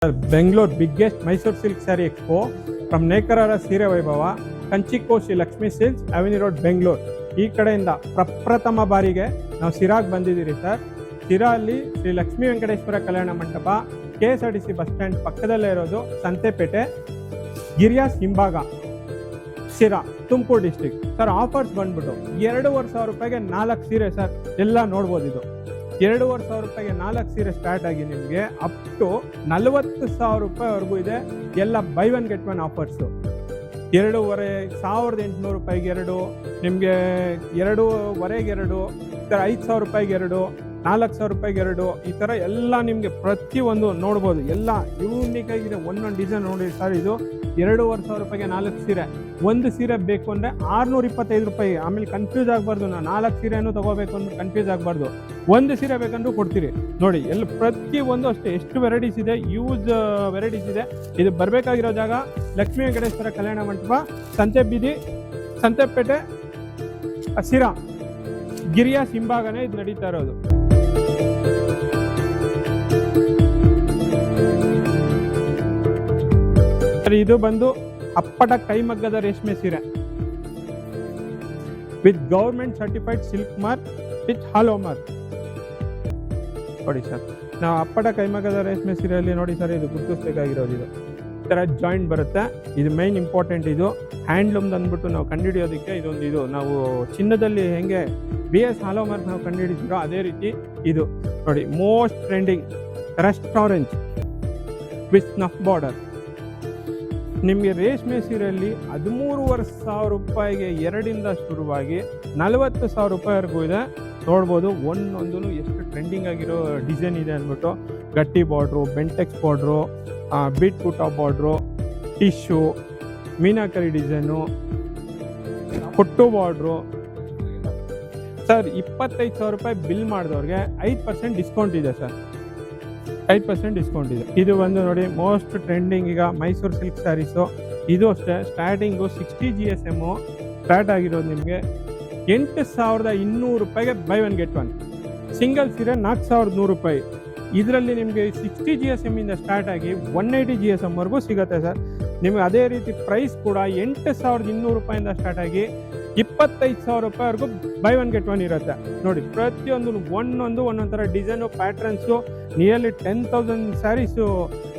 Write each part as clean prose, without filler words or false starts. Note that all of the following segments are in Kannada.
Bengaluru biggest Mysuru silk saree expo from ನೇಕಾರರ ಸೀರೆ ವೈಭವ ಕಂಚಿಕೋ Shri Lakshmi silks avenue road Bengaluru. ಈ ಕಡೆಯಿಂದ ಪ್ರಪ್ರಥಮ ಬಾರಿಗೆ ನಾವು ಸಿರಾಗ್ ಬಂದಿದ್ದೀರಿ ಸರ್. ಸಿರಾ ಅಲ್ಲಿ Shri Lakshmi Venkateshwara Kalyana Mantapa KSRTC bus stand ಪಕ್ಕದಲ್ಲೇ ಇರೋದು, ಸಂತೆಪೇಟೆ ಗಿರಿಯಾಸ್ ಹಿಂಭಾಗ, ಸಿರಾ, ತುಮಕೂರು ಡಿಸ್ಟಿಕ್. ಸರ್ ಆಫರ್ಸ್ ಬಂದ್ಬಿಟ್ಟು 2,500 ರೂಪಾಯಿಗೆ 4 ಸೀರೆ ಸರ್, ಎಲ್ಲ ನೋಡ್ಬೋದು. ಇದು 2,500 ರೂಪಾಯಿಗೆ 4 ಸೀರೆ ಸ್ಟಾರ್ಟ್ ಆಗಿ ನಿಮಗೆ ಅಪ್ ಟು 40,000 ರೂಪಾಯಿವರೆಗೂ ಇದೆ. ಎಲ್ಲ by one get one offers. 2,500 ರೂಪಾಯಿಗೆ 2, ನಿಮಗೆ 2,500 2, ಈ ಥರ 5,000 ರೂಪಾಯಿಗೆ 2, 4,000 ರೂಪಾಯಿಗೆ 2, ಈ ಥರ ಎಲ್ಲ ನಿಮಗೆ ಪ್ರತಿಯೊಂದು ನೋಡ್ಬೋದು. ಎಲ್ಲ ಯೂನಿಕ್ ಆಗಿದೆ, ಒಂದೊಂದು ಡಿಸೈನ್ ನೋಡಿ ಸರ್. ಇದು 2,500 ರೂಪಾಯಿಗೆ 4 ಸೀರೆ. ಒಂದು ಸೀರೆ ಬೇಕು ಅಂದರೆ 625 ರೂಪಾಯಿ. ಆಮೇಲೆ ಕನ್ಫ್ಯೂಸ್ ಆಗಬಾರ್ದು, ನಾನು 4 ಸೀರೆನೂ ತಗೋಬೇಕು ಅಂದ್ರೆ ಕನ್ಫ್ಯೂಸ್ ಆಗಬಾರ್ದು. ಒಂದು ಸೀರೆ ಬೇಕಂದ್ರೂ ಕೊಡ್ತೀರಿ ನೋಡಿ. ಎಲ್ಲ ಪ್ರತಿಯೊಂದು ಅಷ್ಟೇ ಎಷ್ಟು ವೆರೈಟೀಸ್ ಇದೆ, ಯೂಸ್ ವೆರೈಟೀಸ್ ಇದೆ. ಇದು ಬರಬೇಕಾಗಿರೋ ಜಾಗ ಲಕ್ಷ್ಮೀ ವೆಂಕಟೇಶ್ವರ ಕಲ್ಯಾಣ ಮಂಟಪ, ಸಂತೆಪೇಟೆ, ಸಿರಾ, ಗಿರಿಯಾಸ್ ಹಿಂಭಾಗನೇ ಇದು ನಡೀತಾ ಇರೋದು. ಇದು ಬಂದು ಅಪ್ಪಟ ಕೈಮಗ್ಗದ ರೇಷ್ಮೆ ಸೀರೆ with government certified silk mark with hallmark ನೋಡಿ ಸರ್. ನಾವು ಅಪ್ಪಟ ಕೈಮಗ್ಗದ ರೇಷ್ಮೆ ಸೀರೆಯಲ್ಲಿ ನೋಡಿ ಸರ್, ಇದು ಗುರುತಿಸಬೇಕಾಗಿರೋದು. ಇದು ಈ ಥರ ಜಾಯಿಂಟ್ ಬರುತ್ತೆ. ಇದು ಮೈನ್ ಇಂಪಾರ್ಟೆಂಟ್. ಇದು ಹ್ಯಾಂಡ್ಲೂಮ್ದು ಅಂದ್ಬಿಟ್ಟು ನಾವು ಕಂಡುಹಿಡಿಯೋದಕ್ಕೆ ಇದೊಂದು, ಇದು ನಾವು ಚಿನ್ನದಲ್ಲಿ ಹೆಂಗೆ BS ಹಾಲೋ ಮಾರ್ಕ್ ನಾವು ಕಂಡುಹಿಡಿದಿರೋ ಅದೇ ರೀತಿ ಇದು ನೋಡಿ. Most trending Rust orange with snuff border. ನಿಮಗೆ ರೇಷ್ಮೆ ಸೀರೆಯಲ್ಲಿ 13,500 ರೂಪಾಯಿಗೆ 2ರಿಂದ ಶುರುವಾಗಿ 40,000 ರೂಪಾಯಿವರೆಗೂ ಇದೆ. ನೋಡ್ಬೋದು ಒಂದೊಂದು ಎಷ್ಟು ಟ್ರೆಂಡಿಂಗ್ ಆಗಿರೋ ಡಿಸೈನ್ ಇದೆ ಅಂದ್ಬಿಟ್ಟು. ಗಟ್ಟಿ ಬಾರ್ಡ್ರು, ಬೆಂಟೆಕ್ಸ್ ಬಾರ್ಡ್ರು, ಬೀಟ್ ಬೂಟಾ ಬಾರ್ಡ್ರು, ಟಿಶ್ಯೂ, ಮೀನಾಕರಿ ಡಿಸೈನು, ಕೊಟ್ಟು ಬಾರ್ಡ್ರು. ಸರ್ 25,000 ರೂಪಾಯಿ ಬಿಲ್ ಮಾಡಿದವ್ರಿಗೆ 5% ಡಿಸ್ಕೌಂಟ್ ಇದೆ ಸರ್. 5% ಡಿಸ್ಕೌಂಟ್ ಇದೆ. ಇದು ಬಂದು ನೋಡಿ ಮೋಸ್ಟ್ ಟ್ರೆಂಡಿಂಗ್ ಈಗ ಮೈಸೂರು ಸಿಲ್ಕ್ ಸ್ಯಾರೀಸು. ಇದು ಅಷ್ಟೇ ಸ್ಟಾರ್ಟಿಂಗು 60 GSM ಸ್ಟಾರ್ಟ್ ಆಗಿರೋದು ನಿಮಗೆ 8,200 ರೂಪಾಯಿಗೆ by one get one. Single ಸೀರೆ 4,100 ರೂಪಾಯಿ. ಇದರಲ್ಲಿ ನಿಮಗೆ 60 GSM ಇಂದ ಸ್ಟಾರ್ಟ್ ಆಗಿ 180 GSM ವರೆಗೂ ಸಿಗುತ್ತೆ ಸರ್. ನಿಮಗೆ ಅದೇ ರೀತಿ ಪ್ರೈಸ್ ಕೂಡ 8,200 ರೂಪಾಯಿಂದ ಸ್ಟಾರ್ಟ್ ಆಗಿ 25,000 ರೂಪಾಯಿವರೆಗೂ ಬೈ ಒನ್ ಗೆಟ್ ಒನ್ ಇರುತ್ತೆ ನೋಡಿ. ಪ್ರತಿಯೊಂದು ಒಂದೊಂದು ಥರ design, patterns. Nearly 10,000 saris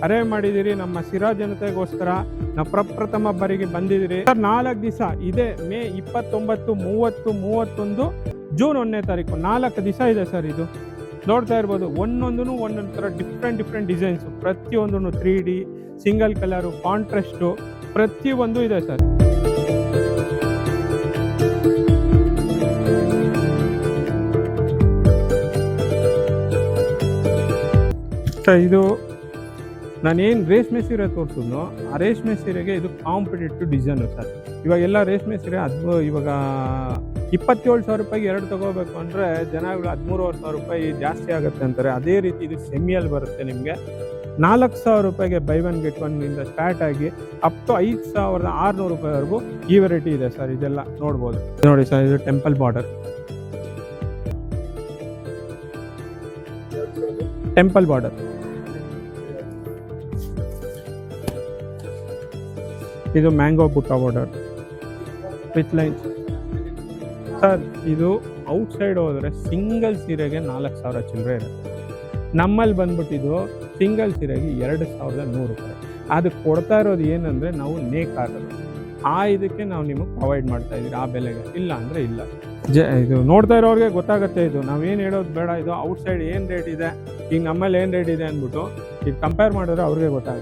arrange ಮಾಡಿದ್ದೀರಿ ನಮ್ಮ ಸಿರಾ ಜನತೆಗೋಸ್ಕರ. ನಾವು ಪ್ರಪ್ರಥಮ ಬಾರಿಗೆ ಬಂದಿದ್ದೀರಿ ಸರ್. 4 ದಿವಸ ಇದೆ, ಮೇ 29, 30, 31, ಜೂನ್ 1ನೇ ತಾರೀಕು. 4 ದಿವಸ ಇದೆ ಸರ್. ಇದು ನೋಡ್ತಾ ಇರ್ಬೋದು. ಒಂದೊಂದು ಥರ ಡಿಫ್ರೆಂಟ್ ಡಿಸೈನ್ಸು. ಪ್ರತಿಯೊಂದು 3D, ಸಿಂಗಲ್ ಕಲರು, ಕಾಂಟ್ರಾಸ್ಟು, ಪ್ರತಿಯೊಂದು ಇದೆ ಸರ್. ಇದು ನಾನೇನು ರೇಷ್ಮೆ ಸೀರೆ ತೋರಿಸಿದ್ನೋ ಆ ರೇಷ್ಮೆ ಸೀರೆಗೆ ಇದು ಕಾಂಪಿಟೇಟಿವ್ ಡಿಸೈನು ಸರ್. ಇವಾಗೆಲ್ಲ ರೇಷ್ಮೆ ಸೀರೆ ಇವಾಗ 27,000 ರೂಪಾಯಿಗೆ 2 ತಗೋಬೇಕು ಅಂದರೆ ಜನಗಳು 13,500 ರೂಪಾಯಿ ಜಾಸ್ತಿ ಆಗುತ್ತೆ ಅಂತಾರೆ. ಅದೇ ರೀತಿ ಇದು ಸೆಮಿಯಲ್ಲಿ ಬರುತ್ತೆ ನಿಮಗೆ 4,000 ರೂಪಾಯಿಗೆ ಬೈ ಒನ್ ಗೆಟ್ ಒನ್ ಇಂದ ಸ್ಟಾರ್ಟ್ ಆಗಿ ಅಪ್ ಟು 5,600 ರೂಪಾಯಿವರೆಗೂ ಈ ವೆರೈಟಿ ಇದೆ ಸರ್. ಇದೆಲ್ಲ ನೋಡ್ಬೋದು ನೋಡಿ ಸರ್. ಇದು ಟೆಂಪಲ್ ಬಾರ್ಡರ್, ಇದು ಮ್ಯಾಂಗೋ ಬುಟ್ಟ ಬಾರ್ಡರ್ ವಿತ್ ಲೈನ್ಸ್ ಸರ್. ಇದು ಔಟ್ಸೈಡ್ ಹೋದರೆ ಸಿಂಗಲ್ ಸೀರೆಗೆ 4,000 ಚಿಲ್ಲರೆ ಇರುತ್ತೆ. ನಮ್ಮಲ್ಲಿ ಬಂದ್ಬಿಟ್ಟಿದ್ದು ಸಿಂಗಲ್ ಸೀರೆಗೆ 2,100 ರೂಪಾಯಿ. ಅದಕ್ಕೆ ಕೊಡ್ತಾ ಇರೋದು ಏನಂದರೆ ನಾವು ನೇಕಾರರು, ಇದಕ್ಕೆ ನಾವು ನಿಮಗೆ ಪ್ರೊವೈಡ್ ಮಾಡ್ತಾ ಇದ್ದೀವಿ ಆ ಬೆಲೆಗೆ. ಇಲ್ಲ ಅಂದರೆ ಇಲ್ಲ. ಇದು ನೋಡ್ತಾ ಇರೋರಿಗೆ ಗೊತ್ತಾಗುತ್ತೆ. ಇದು ನಾವೇನು ಹೇಳೋದು ಬೇಡ. ಇದು ಔಟ್ಸೈಡ್ ಏನು ರೇಟ್ ಇದೆ, ಈಗ ನಮ್ಮಲ್ಲಿ ಏನು ರೇಟ್ ಇದೆ ಅಂದ್ಬಿಟ್ಟು ಇದು ಕಂಪೇರ್ ಮಾಡಿದ್ರೆ ಅವ್ರಿಗೆ ಗೊತ್ತಾಗುತ್ತೆ.